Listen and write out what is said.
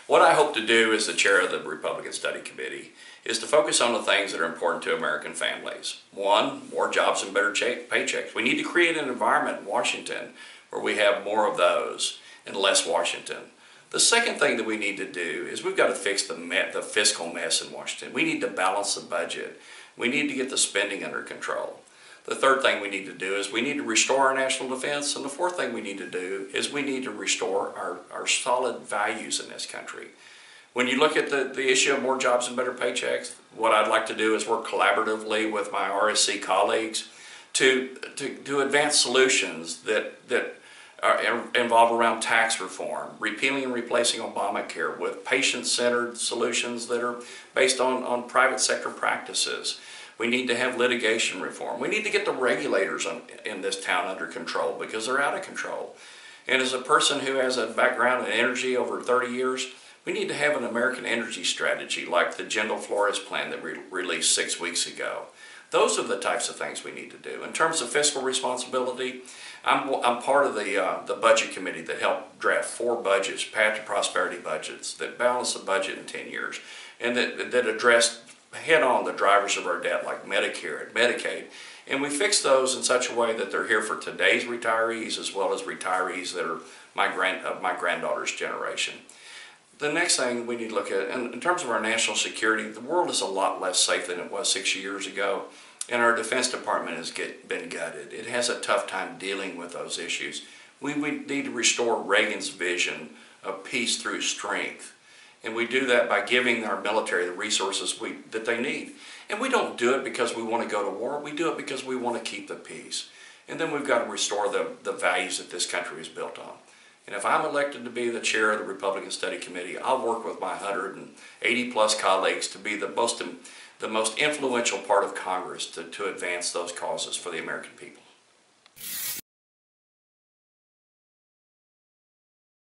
What I hope to do as the chair of the Republican Study Committee is to focus on the things that are important to American families. One, more jobs and better paychecks. We need to create an environment in Washington where we have more of those and less Washington. The second thing that we need to do is we've got to fix the fiscal mess in Washington. We need to balance the budget. We need to get the spending under control. The third thing we need to do is we need to restore our national defense. And the fourth thing we need to do is we need to restore our solid values in this country. When you look at the issue of more jobs and better paychecks, what I'd like to do is work collaboratively with my RSC colleagues to advance solutions that are involved around tax reform, repealing and replacing Obamacare with patient-centered solutions that are based on private sector practices. We need to have litigation reform. We need to get the regulators in this town under control because they're out of control. And as a person who has a background in energy over 30 years, we need to have an American energy strategy like the Flores plan that we released 6 weeks ago. Those are the types of things we need to do. In terms of fiscal responsibility, I'm part of the budget committee that helped draft 4 budgets, Path to Prosperity budgets, that balance the budget in 10 years and that address head-on the drivers of our debt like Medicare and Medicaid. And we fix those in such a way that they're here for today's retirees as well as retirees that are my granddaughter's generation. The next thing we need to look at, and in terms of our national security, the world is a lot less safe than it was 6 years ago, and our Defense Department has been gutted. It has a tough time dealing with those issues. We need to restore Reagan's vision of peace through strength, and we do that by giving our military the resources that they need. And we don't do it because we want to go to war. We do it because we want to keep the peace. And then we've got to restore the values that this country is built on. And if I'm elected to be the chair of the Republican Study Committee, I'll work with my 180 plus colleagues to be the most influential part of Congress to advance those causes for the American people.